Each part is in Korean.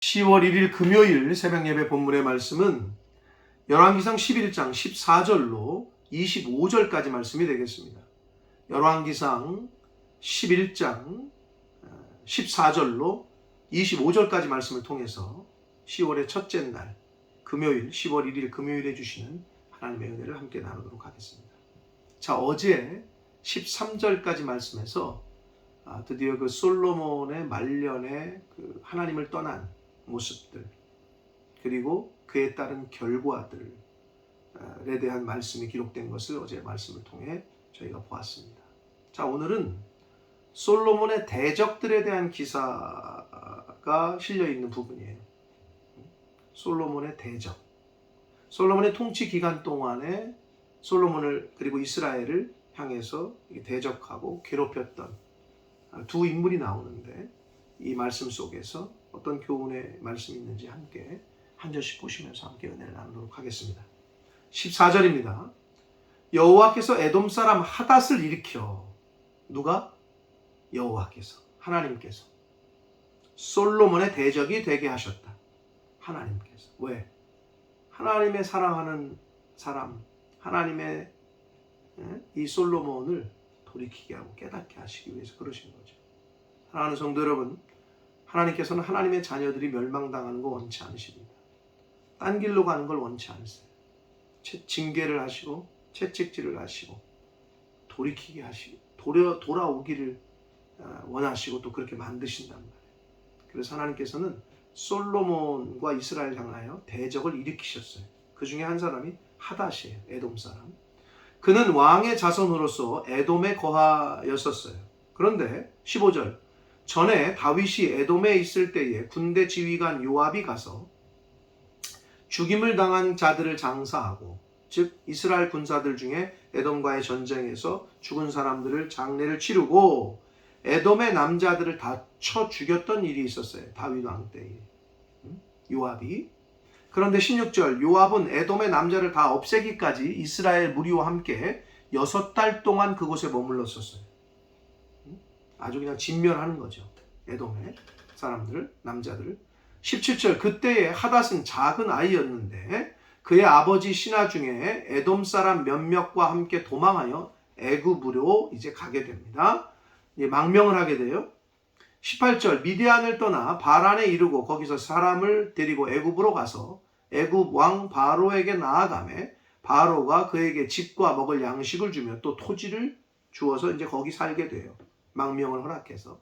10월 1일 금요일 새벽예배 본문의 말씀은 열왕기상 11장 14절로 25절까지 말씀이 되겠습니다. 열왕기상 11장 14절로 25절까지 말씀을 통해서 10월의 첫째 날 금요일 10월 1일 금요일에 주시는 하나님의 은혜를 함께 나누도록 하겠습니다. 자, 어제 13절까지 말씀에서 드디어 그 솔로몬의 말년에 그 하나님을 떠난 모습들, 그리고 그에 따른 결과들에 대한 말씀이 기록된 것을 어제 말씀을 통해 저희가 보았습니다. 자, 오늘은 솔로몬의 대적들에 대한 기사가 실려있는 부분이에요. 솔로몬의 대적. 솔로몬의 통치 기간 동안에 솔로몬을 그리고 이스라엘을 향해서 대적하고 괴롭혔던 두 인물이 나오는데, 이 말씀 속에서 어떤 교훈의 말씀이 있는지 함께 한 절씩 보시면서 함께 은혜를 나누도록 하겠습니다. 14절입니다. 여호와께서 에돔 사람 하닷을 일으켜, 누가? 여호와께서, 하나님께서 솔로몬의 대적이 되게 하셨다. 하나님께서. 왜? 하나님의 사랑하는 사람, 하나님의 이 솔로몬을 돌이키게 하고 깨닫게 하시기 위해서 그러신 거죠. 사랑하는 성도 여러분, 하나님께서는 하나님의 자녀들이 멸망당하는 거 원치 않으십니다. 딴 길로 가는 걸 원치 않으세요. 징계를 하시고 채찍질을 하시고 돌이키게 하시고 돌아오기를 원하시고 또 그렇게 만드신단 말이에요. 그래서 하나님께서는 솔로몬과 이스라엘 향하여 대적을 일으키셨어요. 그 중에 한 사람이 하닷이에요. 에돔 사람. 그는 왕의 자손으로서 에돔에 거하였었어요. 그런데 15절, 전에 다윗이 에돔에 있을 때에 군대 지휘관 요압이 가서 죽임을 당한 자들을 장사하고, 즉 이스라엘 군사들 중에 에돔과의 전쟁에서 죽은 사람들을 장례를 치르고 에돔의 남자들을 다 쳐 죽였던 일이 있었어요. 다윗 왕 때에 요압이. 그런데 16절, 요압은 에돔의 남자를 다 없애기까지 이스라엘 무리와 함께 6달 동안 그곳에 머물렀었어요. 아주 그냥 진멸하는 거죠. 에돔의 사람들을, 남자들을. 17절, 그때에 하닷은 작은 아이였는데 그의 아버지 신하 중에 에돔 사람 몇몇과 함께 도망하여 애굽으로 이제 가게 됩니다. 망명을 하게 돼요. 18절, 미디안을 떠나 바란에 이르고 거기서 사람을 데리고 애굽으로 가서 애굽 왕 바로에게 나아가매 바로가 그에게 집과 먹을 양식을 주며 또 토지를 주어서 이제 거기 살게 돼요. 망명을 허락해서.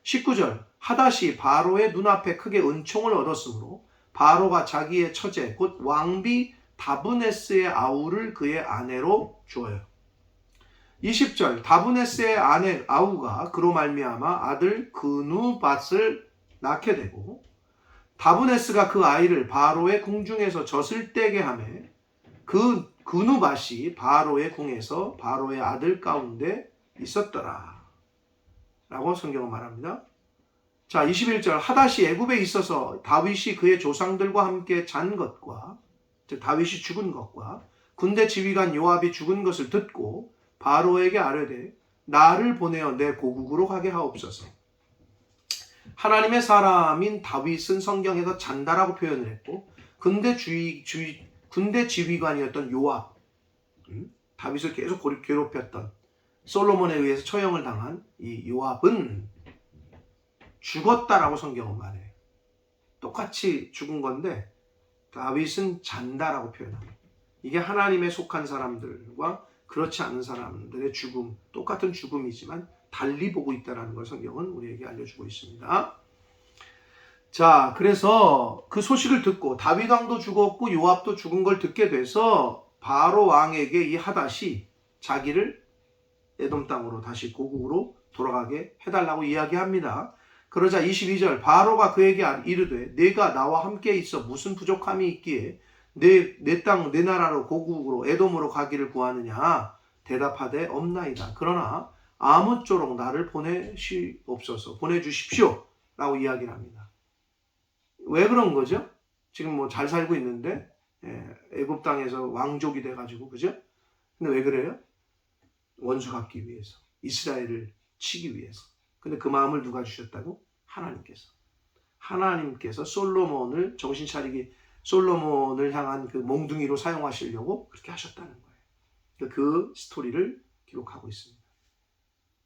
19절, 하닷이 바로의 눈앞에 크게 은총을 얻었으므로 바로가 자기의 처제 곧 왕비 다브네스의 아우를 그의 아내로 주어요. 20절, 다브네스의 아내 아우가 그로 말미암아 아들 그누밧을 낳게 되고, 다브네스가 그 아이를 바로의 궁중에서 젖을 떼게 하매 그 그누밧이 바로의 궁에서 바로의 아들 가운데 있었더라 라고 성경은 말합니다. 자, 21절, 하닷이 애굽에 있어서 다윗이 그의 조상들과 함께 잔 것과, 즉 다윗이 죽은 것과 군대 지휘관 요압이 죽은 것을 듣고 바로에게 아뢰되 나를 보내어 내 고국으로 가게 하옵소서. 하나님의 사람인 다윗은 성경에서 잔다라고 표현을 했고, 군대 지휘관이었던 요압, 다윗을 계속 괴롭혔던, 솔로몬에 의해서 처형을 당한 이 요압은 죽었다라고 성경은 말해요. 똑같이 죽은 건데 다윗은 잔다라고 표현합니다. 이게 하나님에 속한 사람들과 그렇지 않은 사람들의 죽음, 똑같은 죽음이지만 달리 보고 있다는 걸 성경은 우리에게 알려주고 있습니다. 자, 그래서 그 소식을 듣고 다윗 왕도 죽었고 요압도 죽은 걸 듣게 돼서 바로 왕에게 이 하닷이 자기를 에돔 땅으로 다시 고국으로 돌아가게 해달라고 이야기합니다. 그러자 22절, 바로가 그에게 이르되 네가 나와 함께 있어 무슨 부족함이 있기에 내 땅 내 나라로 고국으로 에돔으로 가기를 구하느냐? 대답하되 없나이다. 그러나 아무쪼록 나를 보내주십시오 라고 이야기를 합니다. 왜 그런 거죠? 지금 뭐 잘 살고 있는데 애굽 땅에서 왕족이 돼가지고, 그죠? 근데 왜 그래요? 원수 갚기 위해서, 이스라엘을 치기 위해서. 근데 그 마음을 누가 주셨다고? 하나님께서. 하나님께서 솔로몬을 향한 그 몽둥이로 사용하시려고 그렇게 하셨다는 거예요. 그 스토리를 기록하고 있습니다.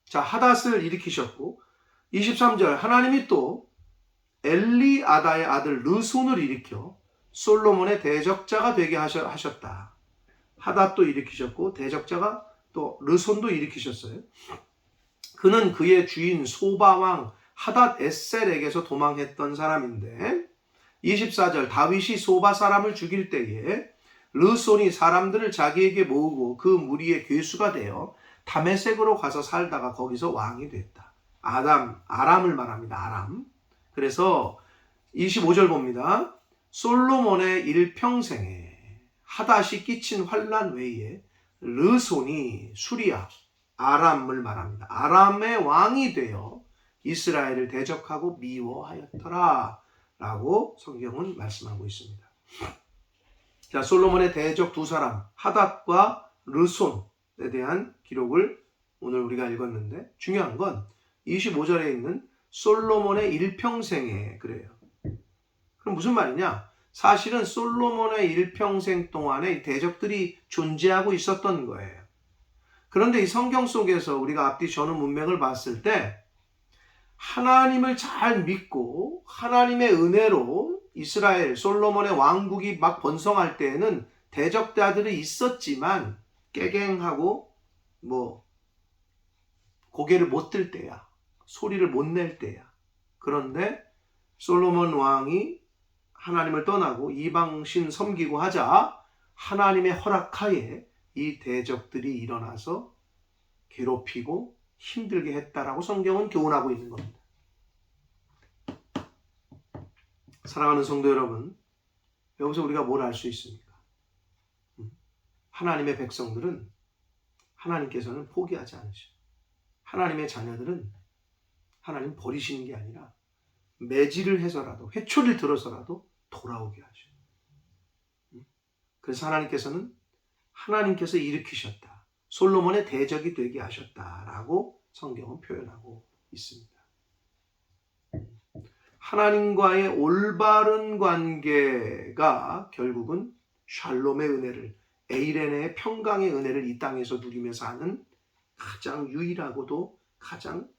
자, 하닷을 일으키셨고 23절 하나님이 또 엘리아다의 아들 르손을 일으켜 솔로몬의 대적자가 되게 하셨다. 하닷도 일으키셨고 대적자가 또 르손도 일으키셨어요. 그는 그의 주인 소바왕 하닷 에셀에게서 도망했던 사람인데 24절 다윗이 소바 사람을 죽일 때에 르손이 사람들을 자기에게 모으고 그 무리의 괴수가 되어 다메섹으로 가서 살다가 거기서 왕이 됐다. 아람을 말합니다. 아람. 그래서 25절 봅니다. 솔로몬의 일평생에 하닷이 끼친 환난 외에 르손이 수리아 아람을 말합니다. 아람의 왕이 되어 이스라엘을 대적하고 미워하였더라 라고 성경은 말씀하고 있습니다. 자, 솔로몬의 대적 두 사람 하닷과 르손에 대한 기록을 오늘 우리가 읽었는데 중요한 건 25절에 있는 솔로몬의 일평생에 그래요. 그럼 무슨 말이냐? 사실은 솔로몬의 일평생 동안에 대적들이 존재하고 있었던 거예요. 그런데 이 성경 속에서 우리가 앞뒤 전후 문맥을 봤을 때 하나님을 잘 믿고 하나님의 은혜로 이스라엘 솔로몬의 왕국이 막 번성할 때에는 대적자들이 있었지만 깨갱하고 고개를 못 들 때야. 소리를 못 낼 때야. 그런데 솔로몬 왕이 하나님을 떠나고 이방신 섬기고 하자 하나님의 허락하에 이 대적들이 일어나서 괴롭히고 힘들게 했다라고 성경은 교훈하고 있는 겁니다. 사랑하는 성도 여러분, 여기서 우리가 뭘 알 수 있습니까? 하나님의 백성들은 하나님께서는 포기하지 않으셔요. 하나님의 자녀들은 하나님 버리시는 게 아니라 매질을 해서라도 회초리를 들어서라도 돌아오게 하셔요. 그래서 하나님께서 일으키셨다. 솔로몬의 대적이 되게 하셨다라고 성경은 표현하고 있습니다. 하나님과의 올바른 관계가 결국은 샬롬의 은혜를, 에이레네의 평강의 은혜를 이 땅에서 누리며 사는 가장 유일하고도 가장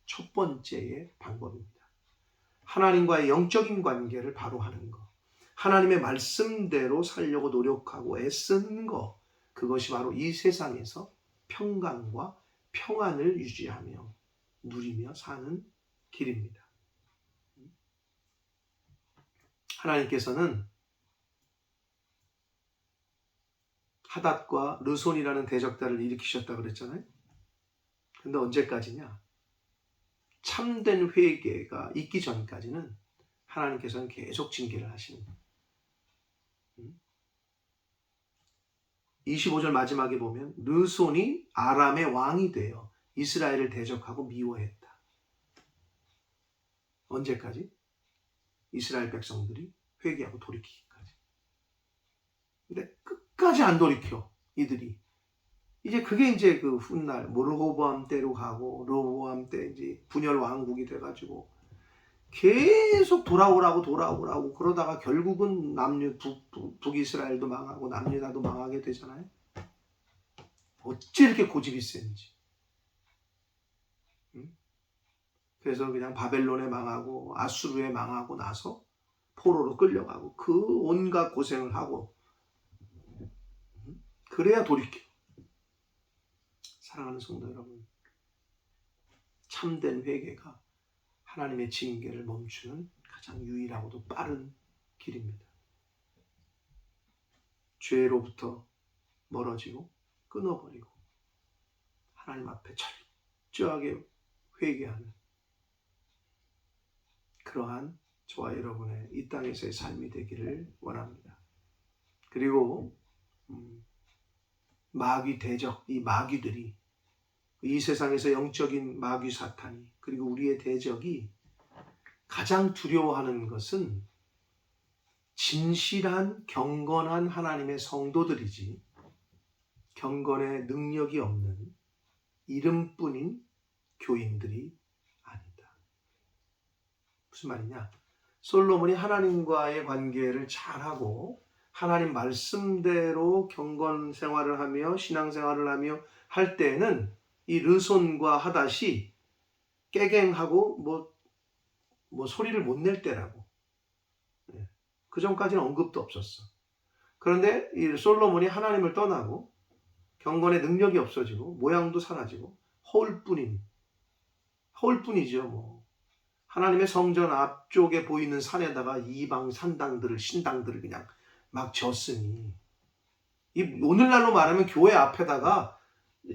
첫 번째의 방법입니다. 하나님과의 영적인 관계를 바로 하는 것, 하나님의 말씀대로 살려고 노력하고 애쓰는 것, 그것이 바로 이 세상에서 평강과 평안을 유지하며 누리며 사는 길입니다. 하나님께서는 하닷과 르손이라는 대적자를 일으키셨다고 그랬잖아요. 근데 언제까지냐? 참된 회개가 있기 전까지는 하나님께서는 계속 징계를 하시는 거예요. 25절 마지막에 보면 르손이 아람의 왕이 되어 이스라엘을 대적하고 미워했다. 언제까지? 이스라엘 백성들이 회개하고 돌이키기까지. 근데 끝까지 안 돌이켜 이들이. 그게 이제 그 훗날 르호보암 때로 가고 르호보암 때 이제 분열 왕국이 돼가지고 계속 돌아오라고 그러다가 결국은 북이스라엘도 망하고 남유다도 망하게 되잖아요. 어찌 이렇게 고집이 센지. 그래서 그냥 바벨론에 망하고 아수르에 망하고 나서 포로로 끌려가고 그 온갖 고생을 하고 그래야 돌이켜. 사랑하는 성도 여러분, 참된 회개가 하나님의 징계를 멈추는 가장 유일하고도 빠른 길입니다. 죄로부터 멀어지고 끊어버리고 하나님 앞에 철저하게 회개하는 그러한 저와 여러분의 이 땅에서의 삶이 되기를 원합니다. 그리고 마귀 대적, 이 마귀들이 이 세상에서 영적인 마귀 사탄이 그리고 우리의 대적이 가장 두려워하는 것은 진실한 경건한 하나님의 성도들이지 경건의 능력이 없는 이름뿐인 교인들이 아니다. 무슨 말이냐? 솔로몬이 하나님과의 관계를 잘하고 하나님 말씀대로 경건 생활을 하며 신앙 생활을 하며 할 때에는 이 르손과 하닷이 깨갱하고 뭐 소리를 못 낼 때라고. 그 전까지는 언급도 없었어. 그런데 이 솔로몬이 하나님을 떠나고 경건의 능력이 없어지고 모양도 사라지고 허울뿐이죠. 뭐 하나님의 성전 앞쪽에 보이는 산에다가 이방 산당들을 신당들을 그냥 막 졌으니, 이 오늘날로 말하면 교회 앞에다가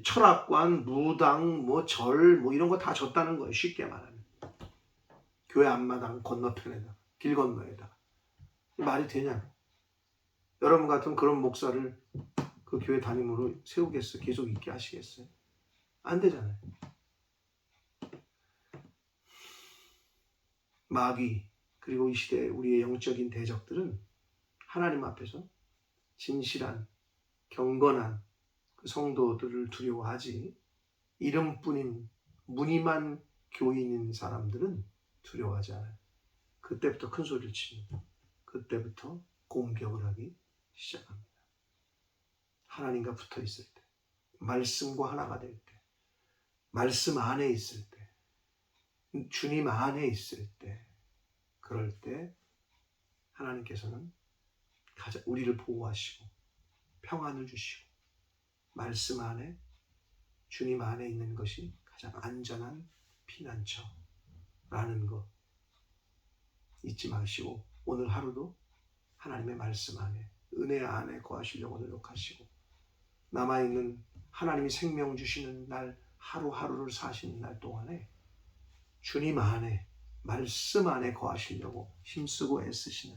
철학관, 무당, 뭐 절, 뭐 이런 거 다 졌다는 거예요. 쉽게 말하면 교회 앞마당 건너편에다, 길 건너에다. 말이 되냐고. 여러분 같은 그런 목사를 그 교회 담임으로 세우겠어요? 계속 있게 하시겠어요? 안 되잖아요. 마귀 그리고 이 시대 우리의 영적인 대적들은 하나님 앞에서 진실한 경건한 그 성도들을 두려워하지, 이름뿐인 무늬만 교인인 사람들은 두려워하지 않아요. 그때부터 큰 소리를 칩니다. 그때부터 공격을 하기 시작합니다. 하나님과 붙어 있을 때, 말씀과 하나가 될 때, 말씀 안에 있을 때, 주님 안에 있을 때, 그럴 때 하나님께서는 우리를 보호하시고 평안을 주시고 말씀 안에, 주님 안에 있는 것이 가장 안전한 피난처라는 것 잊지 마시고, 오늘 하루도 하나님의 말씀 안에, 은혜 안에 거하시려고 노력하시고, 남아있는 하나님이 생명 주시는 날 하루하루를 사시는 날 동안에 주님 안에, 말씀 안에 거하시려고 힘쓰고 애쓰시는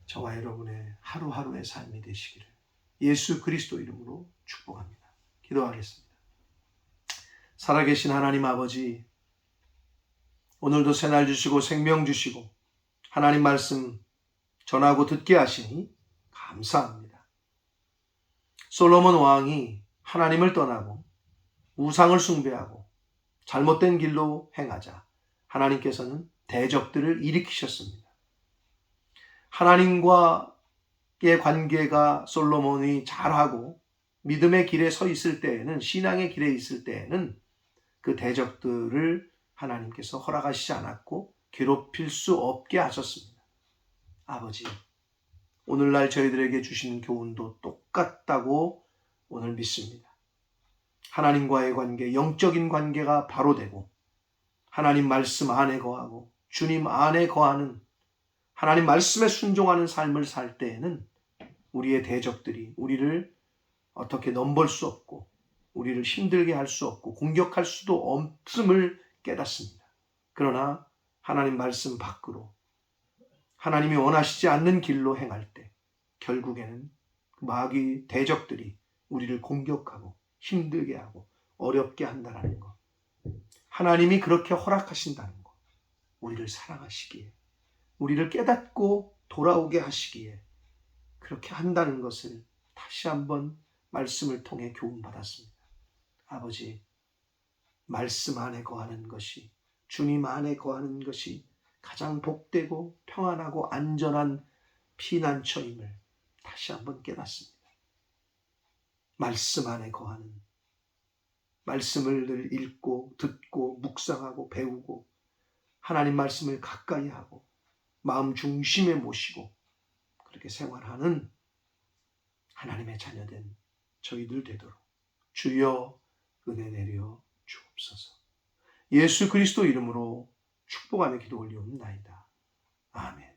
저와 여러분의 하루하루의 삶이 되시기를 예수 그리스도 이름으로 축복합니다. 기도하겠습니다. 살아계신 하나님 아버지, 오늘도 새날 주시고 생명 주시고 하나님 말씀 전하고 듣게 하시니 감사합니다. 솔로몬 왕이 하나님을 떠나고 우상을 숭배하고 잘못된 길로 행하자 하나님께서는 대적들을 일으키셨습니다. 하나님과의 관계가 솔로몬이 잘하고 믿음의 길에 서 있을 때에는, 신앙의 길에 있을 때에는 그 대적들을 하나님께서 허락하시지 않았고 괴롭힐 수 없게 하셨습니다. 아버지, 오늘날 저희들에게 주시는 교훈도 똑같다고 오늘 믿습니다. 하나님과의 관계, 영적인 관계가 바로 되고 하나님 말씀 안에 거하고 주님 안에 거하는, 하나님 말씀에 순종하는 삶을 살 때에는 우리의 대적들이 우리를 어떻게 넘볼 수 없고 우리를 힘들게 할 수 없고 공격할 수도 없음을 깨닫습니다. 그러나 하나님 말씀 밖으로 하나님이 원하시지 않는 길로 행할 때 결국에는 마귀 대적들이 우리를 공격하고 힘들게 하고 어렵게 한다는 것, 하나님이 그렇게 허락하신다는 것, 우리를 사랑하시기에, 우리를 깨닫고 돌아오게 하시기에 그렇게 한다는 것을 다시 한번 말씀을 통해 교훈받았습니다. 아버지, 말씀 안에 거하는 것이, 주님 안에 거하는 것이 가장 복되고 평안하고 안전한 피난처임을 다시 한번 깨닫습니다. 말씀 안에 거하는, 말씀을 늘 읽고 듣고 묵상하고 배우고 하나님 말씀을 가까이 하고 마음 중심에 모시고 그렇게 생활하는 하나님의 자녀된 저희들 되도록 주여 은혜 내려 주옵소서. 예수 그리스도 이름으로 축복하며 기도 올리옵나이다. 아멘.